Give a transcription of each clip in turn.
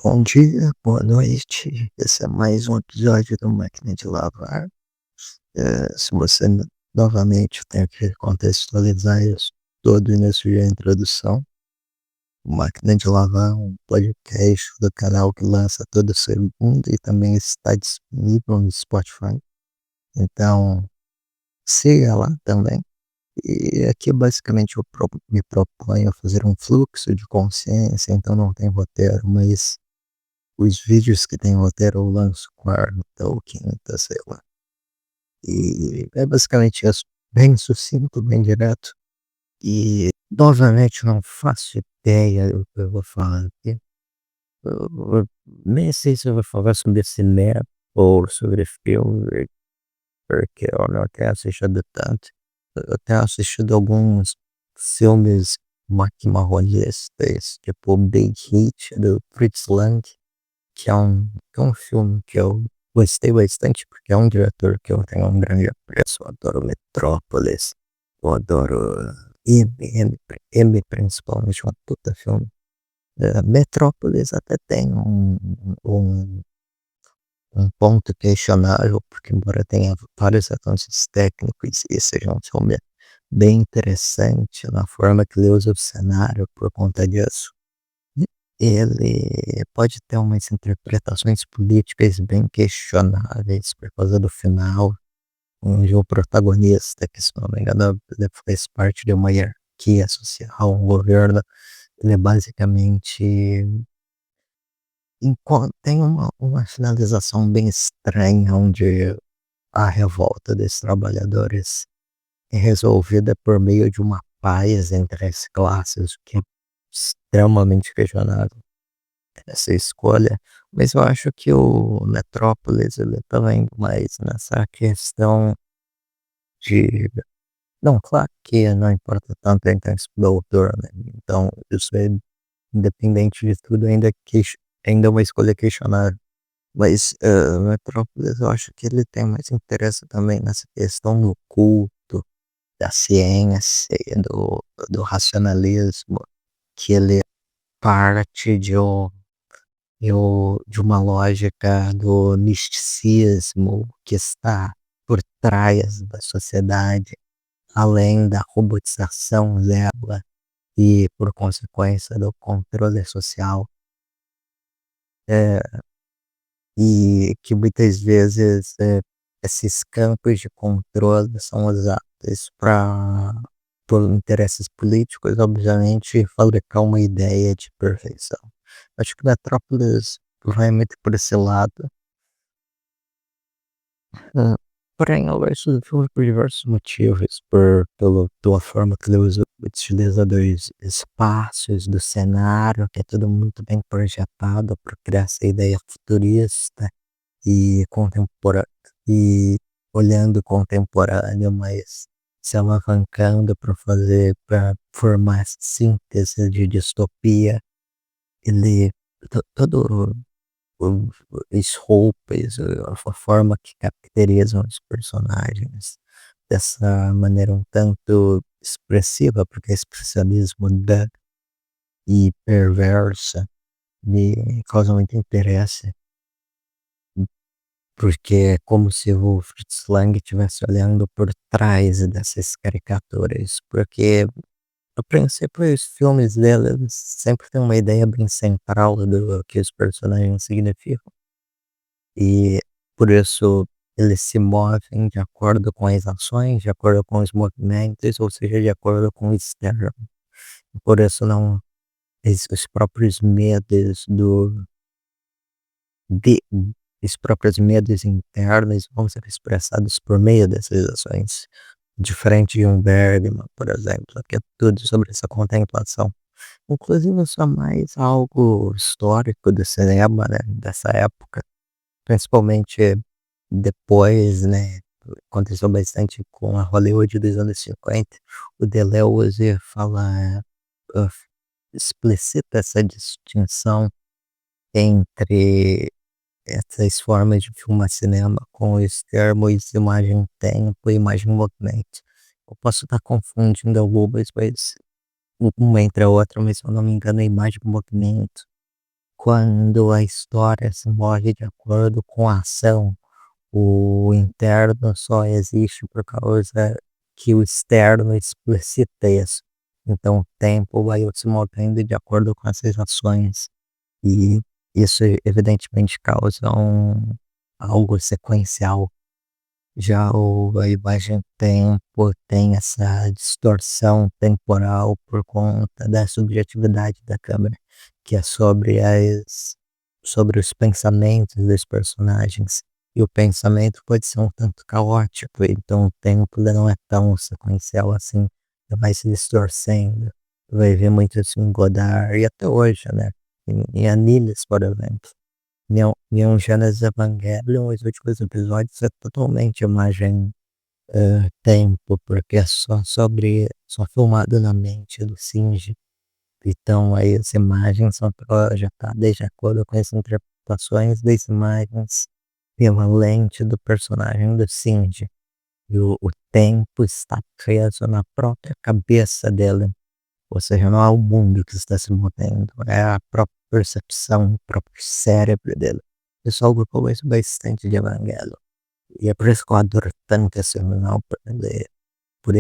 Bom dia, boa noite. Esse é mais um episódio do Máquina de Lavar. Se você novamente eu tenho que contextualizar isso todo início de introdução. O Máquina de Lavar é um podcast do canal que lança toda segunda e também está disponível no Spotify. Então, siga lá também. E aqui basicamente eu me proponho a fazer um fluxo de consciência, então não tem roteiro, mas os vídeos que tem roteiro eu lanço quarta ou quinta, sei lá. E é basicamente isso. Bem sucinto, bem direto. E novamente não faço ideia do que eu vou falar aqui. Eu nem sei se eu vou falar sobre cinema ou sobre filme, porque eu não tenho assistido tanto. Eu tenho assistido alguns filmes maquimarronistas, tipo Big Hit, do Fritz Lang, que é um filme que eu gostei bastante, porque é um diretor que eu tenho um grande apreço. Eu adoro Metrópolis, eu adoro M principalmente, um puta filme. Metrópolis até tem um, um ponto questionável, porque embora tenha vários avanços técnicos e seja um filme bem interessante na forma que ele usa o cenário por conta disso, ele pode ter umas interpretações políticas bem questionáveis por causa do final, onde o protagonista, que se não me engano ele faz parte de uma hierarquia social, um governo, ele basicamente tem uma finalização bem estranha, onde a revolta desses trabalhadores é resolvida por meio de uma paz entre as classes, o que é extremamente questionável essa escolha, mas eu acho que o Metrópolis ele tá indo mais nessa questão de não, claro que não importa tanto a intenção do autor, né, então isso é independente de tudo ainda é uma escolha questionável, mas, Metrópolis eu acho que ele tem mais interesse também nessa questão do culto, da ciência e do racionalismo, que ele parte de uma lógica do misticismo que está por trás da sociedade, além da robotização dela e, por consequência, do controle social, eh, e que muitas vezes, esses campos de controle são usados para por interesses políticos, obviamente, fabricar uma ideia de perfeição. Acho que Metrópolis vai muito por esse lado. Hã, porém eu gosto do filme por diversos motivos, pela forma que ele utiliza dos espaços, do cenário, que é tudo muito bem projetado para criar essa ideia futurista e e olhando contemporâneo, mas se alavancando para formar essa síntese de distopia. Ele todo o as roupas, a forma que caracterizam os personagens, dessa maneira um tanto expressiva, porque é expressionismo e perversa, me causa muito interesse, porque é como se o Fritz Lang estivesse olhando por trás dessas caricaturas, porque a princípio os filmes dele, eles sempre têm uma ideia bem central do que os personagens significam. E por isso eles se movem de acordo com as ações, de acordo com os movimentos, ou seja, de acordo com o externo. Por isso não os próprios medos de os próprios medos internos vão ser expressados por meio dessas ações. Diferente de um Bergman, por exemplo, que é tudo sobre essa contemplação. Inclusive isso é mais algo histórico do cinema, né, dessa época. Principalmente depois, né, aconteceu bastante com a Hollywood dos anos 50. O Deleuze fala, hã, explicita essa distinção entre essas formas de filmar cinema com os termos imagem-tempo e imagem-movimento. Eu posso estar confundindo algumas, mas uma entre a outra, mas se eu não me engano é imagem-movimento quando a história se move de acordo com a ação, o interno só existe por causa que o externo explicita isso. Então o tempo vai se movendo de acordo com essas ações e isso evidentemente causa algo sequencial. Já a imagem-tempo tem essa distorção temporal por conta da subjetividade da câmera, que é sobre os pensamentos dos personagens. E o pensamento pode ser um tanto caótico, então o tempo ele não é tão sequencial assim, ele vai se distorcendo. Vai ver muito isso em Godard e até hoje, né? Em Anilles, por exemplo. Neon Genesis Evangelion, os últimos episódios é totalmente imagem, tempo, porque é só filmado na mente do Shinji. Então aí as imagens são projetadas de acordo com as interpretações das imagens pela lente do personagem do Shinji. E o tempo está preso na própria cabeça dele. Ou seja, não é o mundo que está se movendo, é a própria percepção, o próprio cérebro dele. Isso é algo que eu gosto bastante de Evangelho. E é por isso que eu adoro tanto esse final, por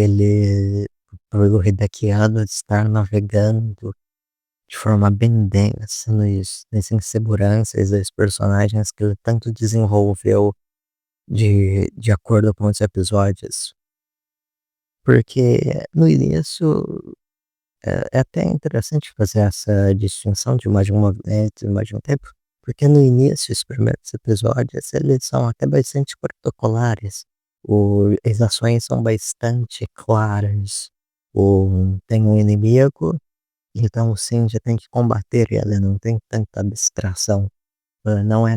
o Hideaki Anno estar navegando de forma bem densa nas inseguranças dos personagens que ele tanto desenvolveu de acordo com os episódios. Porque no início é até interessante fazer essa distinção de imagem movimento e imagem tempo, porque no início, os primeiros episódios, eles são até bastante protocolares. As ações são bastante claras. Tem um inimigo, então o Shinji tem que combater ele, não tem tanta abstração. Não é,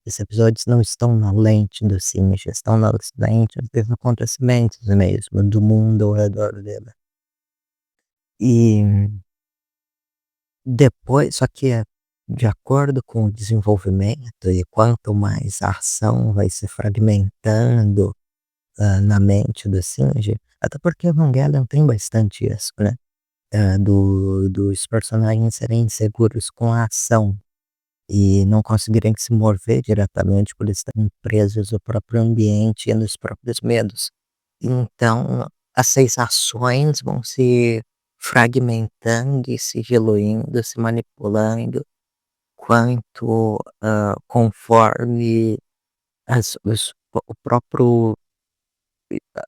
esses episódios não estão na lente do Shinji, estão na lente dos acontecimentos mesmo, do mundo ao redor dele. E depois, só que de acordo com o desenvolvimento e quanto mais a ação vai se fragmentando, na mente do Shinji, até porque Evangelion tem bastante isso, né, dos personagens serem inseguros com a ação e não conseguirem se mover diretamente por estarem presos ao próprio ambiente e nos próprios medos. Então, as sensações vão se fragmentando e se diluindo, se manipulando, conforme o próprio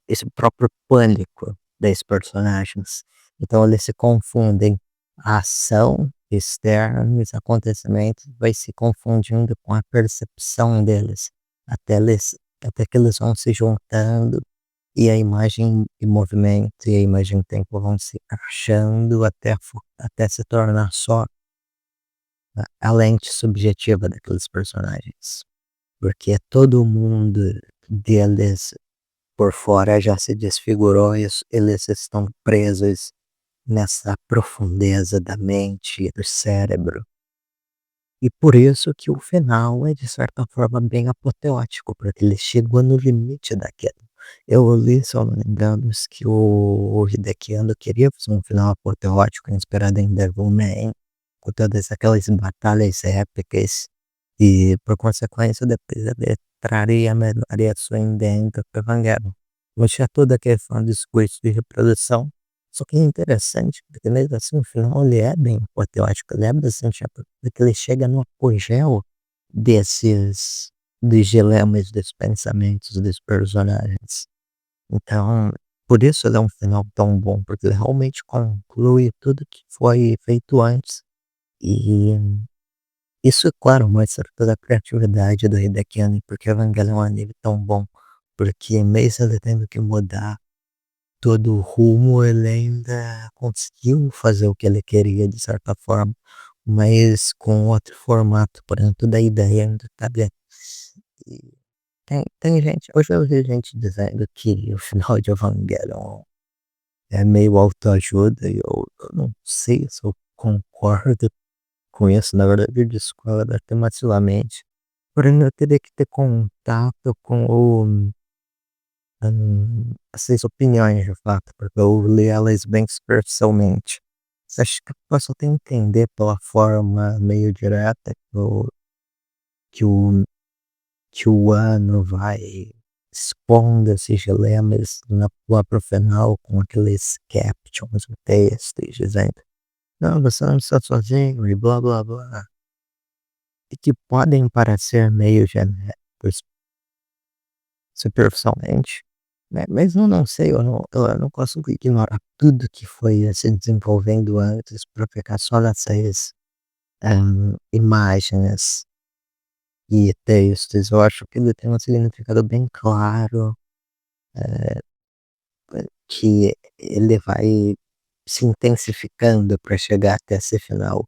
esse próprio pânico das personagens. Então eles se confundem. A ação externa, os acontecimentos vai se confundindo com a percepção deles, até que eles vão se juntando e a imagem e movimento e a imagem e tempo vão se achando até se tornar só a lente subjetiva daqueles personagens. Porque todo mundo deles por fora já se desfigurou e eles estão presos nessa profundeza da mente e do cérebro. E por isso que o final é de certa forma bem apoteótico, porque ele chegou no limite daquilo. Eu li, se eu não me engano, que o Hideaki Anno queria fazer um final apoteótico inspirado em Devilman, com todas aquelas batalhas épicas, e por consequência depois ele traria melhoria sua dentro do Evangelion. Tinha todo aquele fã de discurso de reprodução, só que é interessante, porque mesmo assim o final ele é bem apoteótico, ele é bastante porque ele chega no apogeu desses dos dilemas, dos pensamentos dos personagens. Então, por isso ele é um final tão bom, porque ele realmente conclui tudo que foi feito antes. E isso, claro, mostra toda a criatividade do Hideaki Anno, porque Evangelion é um anime tão bom, porque mesmo ele tendo que mudar todo o rumo, ele ainda conseguiu fazer o que ele queria de certa forma, mas com outro formato, porém toda a ideia ainda tá dentro. E tem gente, hoje eu vi gente dizendo que o final de Evangelion é meio autoajuda e eu não sei se eu concordo com isso, na verdade eu discordo até massivamente, porém eu teria que ter contato com essas opiniões de fato, porque eu li elas bem superficialmente. Acho que eu posso até entender pela forma meio direta que o que o ano vai expondo esses dilemas lá para o final com aqueles captions no texto e dizendo: "Não, você não está sozinho" e blá blá blá, e que podem parecer meio genéricos superficialmente, né, mas eu não sei, eu não consigo ignorar tudo que foi, se desenvolvendo antes para ficar só nessas, imagens e textos. Eu acho que ele tem um significado bem claro, que ele vai se intensificando para chegar até esse final.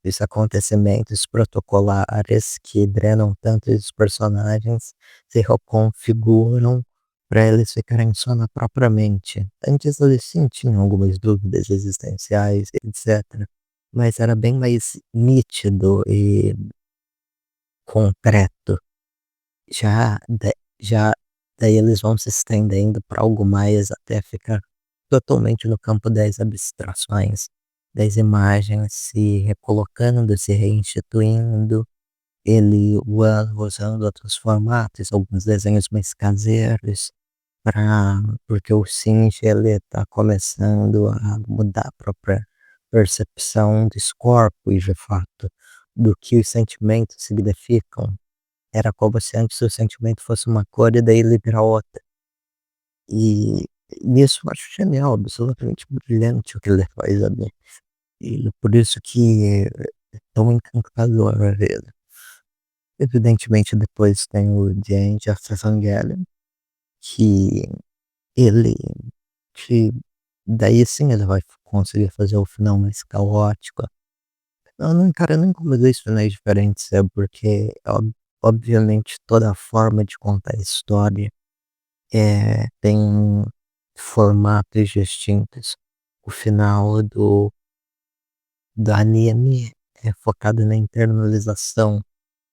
Os acontecimentos protocolares que drenam tanto os personagens se reconfiguram para eles ficarem só na própria mente. Antes eles sim tinham algumas dúvidas existenciais, etc. Mas era bem mais nítido e concreto. Já daí eles vão se estendendo para algo mais até ficar totalmente no campo das abstrações, das imagens se recolocando, se reinstituindo, o ano usando outros formatos, alguns desenhos mais caseiros, porque o Shinji ele tá começando a mudar a própria percepção dos corpos de fato, do que os sentimentos significam. Era como se antes o sentimento fosse uma cor e daí ele vira outra. E nisso eu acho genial, absolutamente brilhante o que ele faz ali. E por isso que é tão encantador a ver. Evidentemente depois tem o The End of Evangelion, que ele que daí sim ele vai conseguir fazer o final mais caótico. Eu não encaro nem como 2 finais diferentes, é porque obviamente toda forma de contar a história tem formatos distintos. O final do anime é focado na internalização,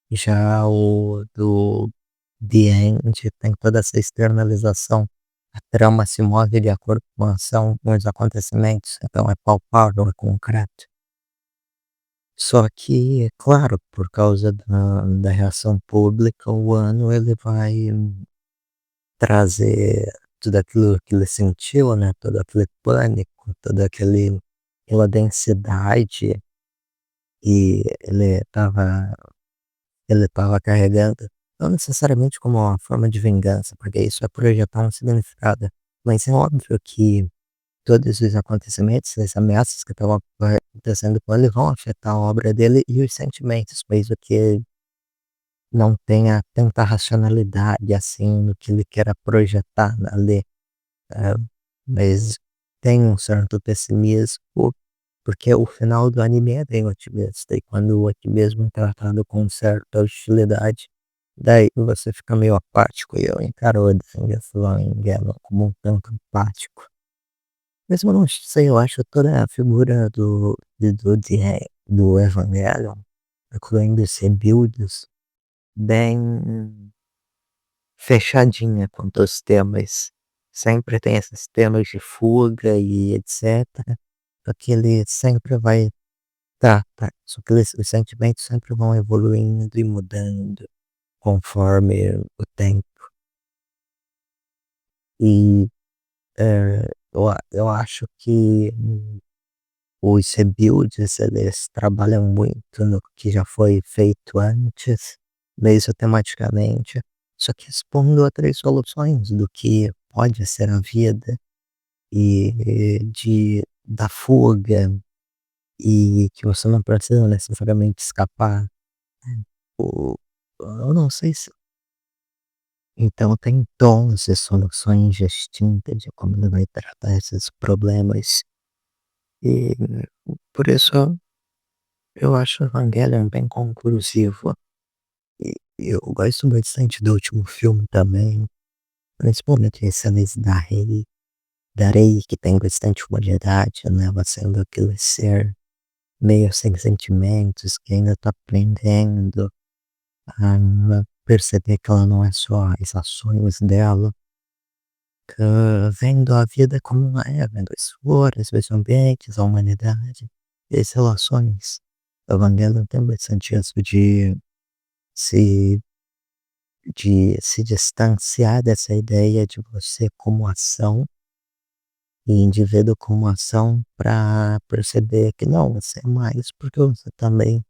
já o do The End tem toda essa externalização. A trama se move de acordo com a ação, com os acontecimentos, então é palpável, é concreto. Só que, claro, por causa da reação pública, o ano ele vai trazer tudo aquilo que ele sentiu, né, todo aquele pânico, toda aquela densidade que ele estava carregando, não necessariamente como uma forma de vingança, porque isso é projetar um significado, mas é óbvio que todos os acontecimentos, as ameaças que estavam acontecendo com ele vão afetar a obra dele e os sentimentos, mesmo que não tenha tanta racionalidade, assim, no que ele queira projetar ali. É, mas tem um certo pessimismo, porque o final do anime é bem otimista, e quando o otimismo é tratado com certa hostilidade, daí você fica meio apático, e eu encaro o Evangelion como um tanto apático. Mesmo eu não sei, eu acho toda a figura do Evangelion, incluindo os rebuilds, bem fechadinha quanto aos temas. Sempre tem esses temas de fuga e etcétera, só que ele sempre vai só que os sentimentos sempre vão evoluindo e mudando conforme o tempo. E, eu acho que os rebuilds eles trabalham muito no que já foi feito antes, mesmo tematicamente, só que expondo outras soluções do que pode ser a vida da fuga, e que você não precisa necessariamente escapar. O eu não sei se então tem tons e soluções distintas de como ele vai tratar esses problemas, e por isso eu acho Evangelion bem conclusivo. E eu gosto bastante do último filme também, principalmente as cenas da Rei que tem bastante humanidade, né, ela sendo aquele ser meio sem sentimentos, que ainda tá aprendendo a perceber que ela não é só as ações dela, vendo a vida como ela é, vendo as flores, os ambientes, a humanidade e as relações. O Evangelho tem bastante isso se, de se distanciar dessa ideia de você como ação e indivíduo como ação para perceber que não, você é mais porque você também,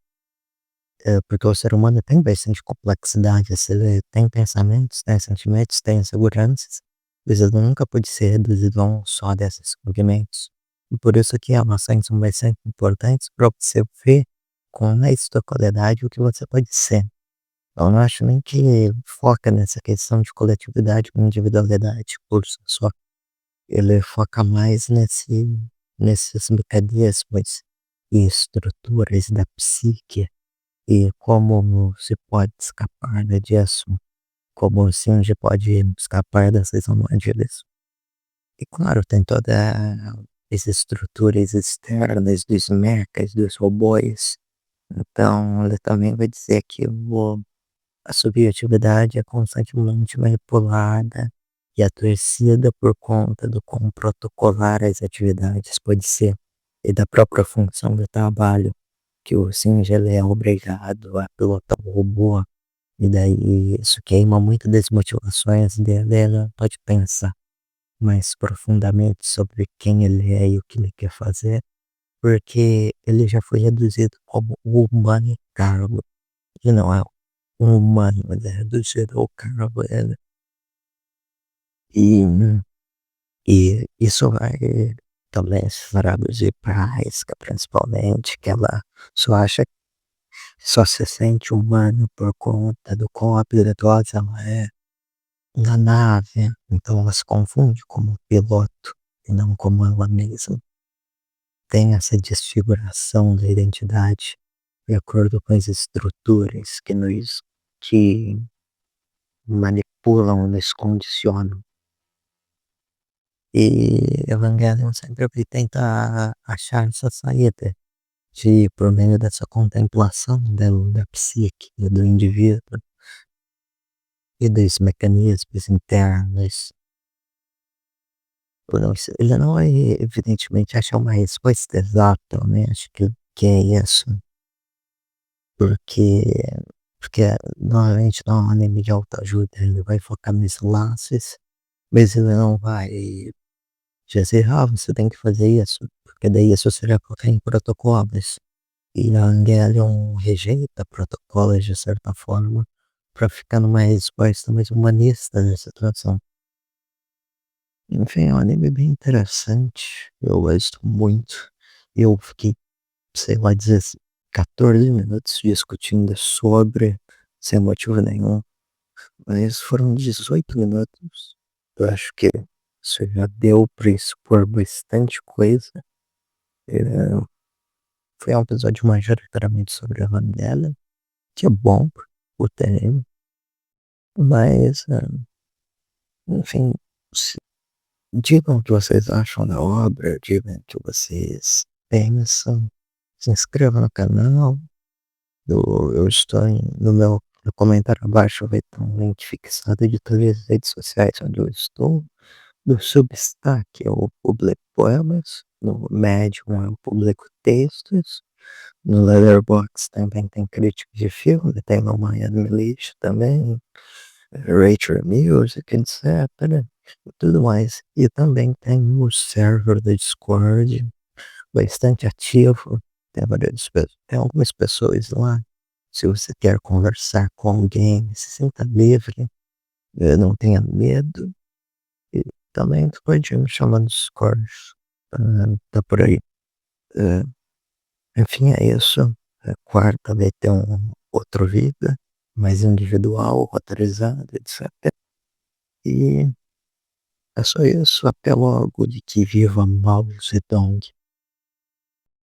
porque o ser humano tem bastante complexidade, você tem pensamentos, tem sentimentos, tem inseguranças, mas ele nunca pode ser reduzido a um só desses movimentos. E por isso que as ações são bastante importantes para você ver com mais totalidade o que você pode ser. Eu não acho nem que foca nessa questão de coletividade com individualidade por si só. Ele foca mais nesses mecanismos e estruturas da psique e como se pode escapar, né, disso, como assim a gente pode escapar dessas armadilhas. E claro, tem toda as estruturas externas dos mechas, dos robôs. Então, ele também vai dizer que a subjetividade é constantemente manipulada e adoecida por conta do quão protocolar as atividades pode ser e da própria função do trabalho, que o Shinji ele é obrigado a pilotar o robô, e daí isso queima muito das motivações dele, ele pode pensar mais profundamente sobre quem ele é e o que ele quer fazer, porque ele já foi reduzido como o humano cargo, que não é um humano, ele é reduzido ao cargo dele. E, e isso vai também se traduzir para a Isca, principalmente, que ela só acha só se sente humano por conta do quão habilidosa ela é na nave, então ela se confunde como piloto e não como ela mesma. Tem essa desfiguração da identidade de acordo com as estruturas que manipulam, nos condicionam. E Evangelion sempre tenta achar essa saída por meio dessa contemplação da psique do indivíduo e dos mecanismos internos. Ele não vai, evidentemente, achar uma resposta exata, né? Acho que é isso. Porque, porque normalmente não é um anime de autoajuda, ele vai focar nos laços, mas ele não vai dizer, ah, você tem que fazer isso, porque daí isso seria colocar em protocolos. E a Evangelion rejeita protocolos de certa forma para ficar numa resposta mais humanista nessa situação. Enfim, é um anime bem interessante. Eu gosto muito. Eu fiquei, sei lá, 14 minutos discutindo sobre, sem motivo nenhum. Mas foram 18 minutos. Eu acho que isso já deu para expor bastante coisa. É, foi um episódio majoritariamente sobre a Vanilla, que é bom o tema. Mas, enfim, digam o que vocês acham da obra, digam o que vocês pensam. Se inscreva no canal. Eu estou no comentário abaixo vai ter um link fixado de todas as redes sociais onde eu estou. No Substack eu publico poemas, no Medium eu publico textos, no Letterboxd também tem críticas de filme, tem no Miami List também, Rachel Music, etc. E tudo mais. E também tem o server do Discord, bastante ativo. Tem algumas pessoas lá. Se você quer conversar com alguém, se sinta livre, não tenha medo. E também tu pode me chamar no Discord. Tá por aí. Eh, Enfim, é isso. Quarta vai ter um outro vídeo, mais individual, roteirizado, etc. E é só isso. Até logo de que viva Mao Zedong.